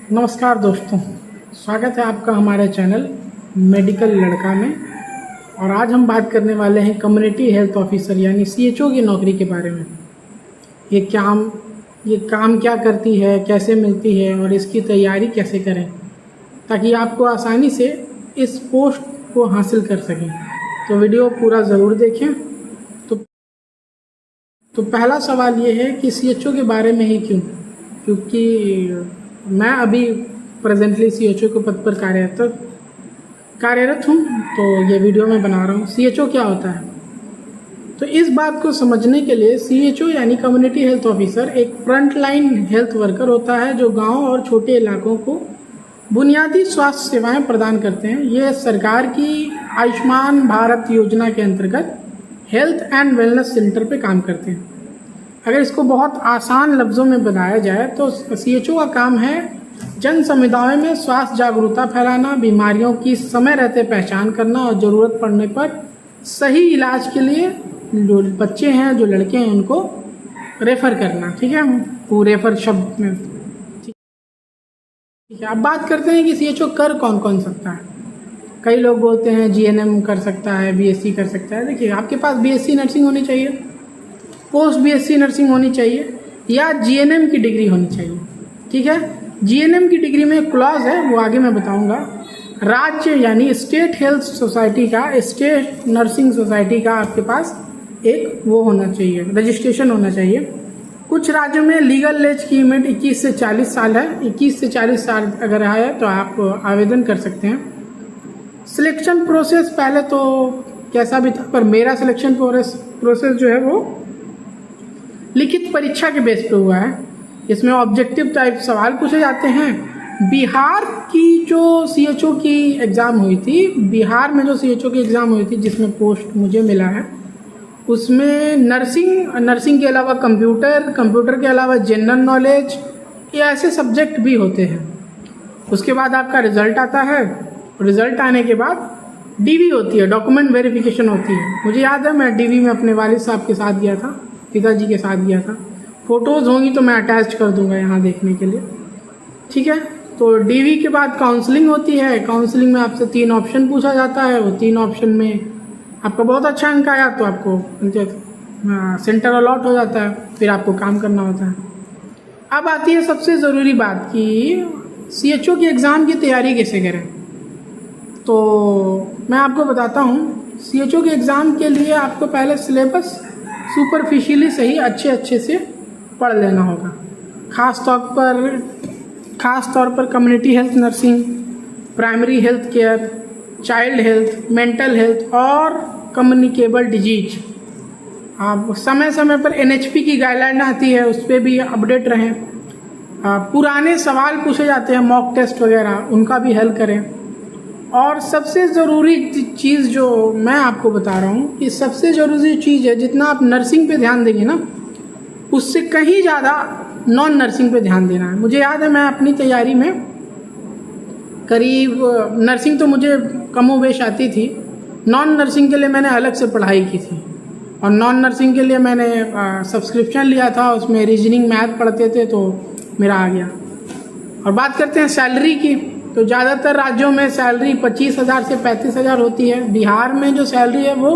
नमस्कार दोस्तों, स्वागत है आपका हमारे चैनल मेडिकल लड़का में। और आज हम बात करने वाले हैं कम्युनिटी हेल्थ ऑफिसर यानी सीएचओ की नौकरी के बारे में। ये काम क्या करती है, कैसे मिलती है और इसकी तैयारी कैसे करें ताकि आपको आसानी से इस पोस्ट को हासिल कर सकें। तो वीडियो पूरा ज़रूर देखें। तो पहला सवाल ये है कि सीएचओ के बारे में ही क्यों, क्योंकि मैं अभी प्रेजेंटली सीएचओ के पद पर कार्यरत हूँ, तो ये वीडियो मैं बना रहा हूँ। सीएचओ क्या होता है, तो इस बात को समझने के लिए सीएचओ यानी कम्युनिटी हेल्थ ऑफिसर एक फ्रंट लाइन हेल्थ वर्कर होता है जो गांव और छोटे इलाकों को बुनियादी स्वास्थ्य सेवाएं प्रदान करते हैं। ये सरकार की आयुष्मान भारत योजना के अंतर्गत हेल्थ एंड वेलनेस सेंटर पे काम करते हैं। अगर इसको बहुत आसान लफ्ज़ों में बताया जाए तो सीएचओ का काम है जन समुदाय में स्वास्थ्य जागरूकता फैलाना, बीमारियों की समय रहते पहचान करना और ज़रूरत पड़ने पर सही इलाज के लिए जो बच्चे हैं, जो लड़के हैं, उनको रेफ़र करना। ठीक है, वो रेफ़र शब्द में। ठीक है, अब बात करते हैं कि सीएचओ कर कौन कौन सकता है। कई लोग बोलते हैं जीएनएम कर सकता है, बीएससी कर सकता है। देखिए, आपके पास बीएससी नर्सिंग होनी चाहिए, पोस्ट बीएससी नर्सिंग होनी चाहिए या जीएनएम की डिग्री होनी चाहिए। ठीक है, जीएनएम की डिग्री में क्लॉज है, वो आगे मैं बताऊंगा। राज्य यानी स्टेट हेल्थ सोसाइटी का, स्टेट नर्सिंग सोसाइटी का आपके पास एक वो होना चाहिए, रजिस्ट्रेशन होना चाहिए। कुछ राज्यों में लीगल एज की लिमिट 21 से 40 साल है। 21 से 40 साल अगर है तो आप आवेदन कर सकते हैं। सिलेक्शन प्रोसेस पहले तो कैसा भी था, पर मेरा सिलेक्शन प्रोसेस जो है वो लिखित परीक्षा के बेस पे हुआ है। इसमें ऑब्जेक्टिव टाइप सवाल पूछे जाते हैं। बिहार की जो सीएचओ की एग्ज़ाम हुई थी, बिहार में जो सीएचओ की एग्ज़ाम हुई थी जिसमें पोस्ट मुझे मिला है, उसमें नर्सिंग के अलावा कंप्यूटर के अलावा जनरल नॉलेज, ये ऐसे सब्जेक्ट भी होते हैं। उसके बाद आपका रिज़ल्ट आता है। रिज़ल्ट आने के बाद डीवी होती है, डॉक्यूमेंट वेरिफिकेशन होती है। मुझे याद है मैं डीवी में अपने वालिद साहब के साथ गया था, पिताजी के साथ गया था। फ़ोटोज़ होंगी तो मैं अटैच कर दूंगा यहाँ देखने के लिए। ठीक है, तो डीवी के बाद काउंसलिंग होती है। काउंसलिंग में आपसे 3 ऑप्शन पूछा जाता है। वो 3 ऑप्शन में आपका बहुत अच्छा अंक आया तो आपको सेंटर अलॉट हो जाता है, फिर आपको काम करना होता है। अब आती है सबसे ज़रूरी बात कि सीएचओ की एग्ज़ाम की तैयारी कैसे करें। तो मैं आपको बताता हूँ, सीएचओ के एग्ज़ाम के लिए आपको पहले सिलेबस सुपरफिशियली सही अच्छे से पढ़ लेना होगा। ख़ास तौर पर community health nursing, primary health care, child health, mental health और कम्युनिकेबल डिजीज। आप समय समय पर एनएचपी की गाइडलाइन आती है, उस पर भी अपडेट रहें। पुराने सवाल पूछे जाते हैं, मॉक टेस्ट वगैरह, उनका भी हल करें। और सबसे ज़रूरी चीज़ जो मैं आपको बता रहा हूँ कि सबसे ज़रूरी चीज़ है, जितना आप नर्सिंग पे ध्यान देंगे ना, उससे कहीं ज़्यादा नॉन नर्सिंग पे ध्यान देना है। मुझे याद है मैं अपनी तैयारी में करीब, नर्सिंग तो मुझे कमोबेश आती थी, नॉन नर्सिंग के लिए मैंने अलग से पढ़ाई की थी। और नॉन नर्सिंग के लिए मैंने सब्सक्रिप्शन लिया था, उसमें रीजनिंग मैथ पढ़ते थे तो मेरा आ गया। और बात करते हैं सैलरी की, तो ज़्यादातर राज्यों में सैलरी 25,000 से 35,000 होती है। बिहार में जो सैलरी है वो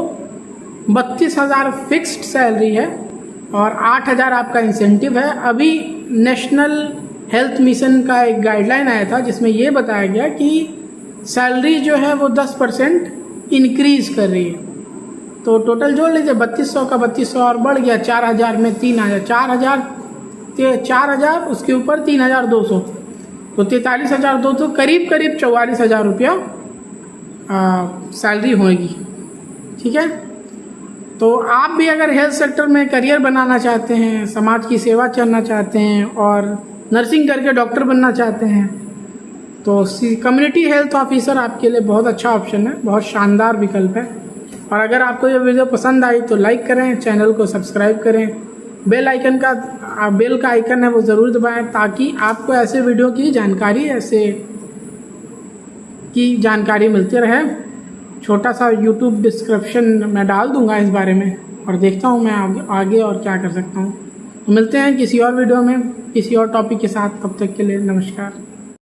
32,000 फिक्स्ड सैलरी है और 8,000 आपका इंसेंटिव है। अभी नेशनल हेल्थ मिशन का एक गाइडलाइन आया था जिसमें ये बताया गया कि सैलरी जो है वो 10% इंक्रीज़ कर रही है। तो टोटल जोड़ लीजिए, 3200 का 3200 और बढ़ गया, 4,000 में 3,000, 4,000 उसके ऊपर 3,200, तो 43,200, करीब 44,000 रुपया सैलरी होगी। ठीक है, तो आप भी अगर हेल्थ सेक्टर में करियर बनाना चाहते हैं, समाज की सेवा करना चाहते हैं और नर्सिंग करके डॉक्टर बनना चाहते हैं, तो कम्युनिटी हेल्थ ऑफिसर आपके लिए बहुत अच्छा ऑप्शन है, बहुत शानदार विकल्प है। और अगर आपको ये वीडियो पसंद आई तो लाइक करें, चैनल को सब्सक्राइब करें, बेल का आइकन है वो ज़रूर दबाएं ताकि आपको ऐसे वीडियो की जानकारी मिलती रहे। छोटा सा यूट्यूब डिस्क्रिप्शन मैं डाल दूंगा इस बारे में, और देखता हूँ मैं आगे और क्या कर सकता हूँ। तो मिलते हैं किसी और वीडियो में किसी और टॉपिक के साथ, तब तक के लिए नमस्कार।